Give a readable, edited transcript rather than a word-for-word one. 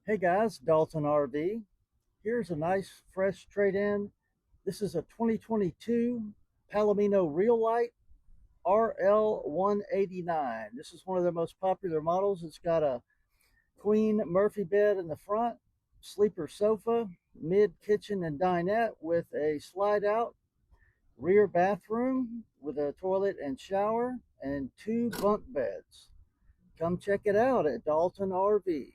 Hey guys, Dalton RV. Here's a nice fresh trade-in. This is a 2022 Palomino Real-Lite RL-189. This is one of their most popular models. It's got a queen Murphy bed in the front, sleeper sofa, mid kitchen and dinette with a slide out rear bathroom with a toilet and shower and two bunk beds. Come check it out at Dalton RV.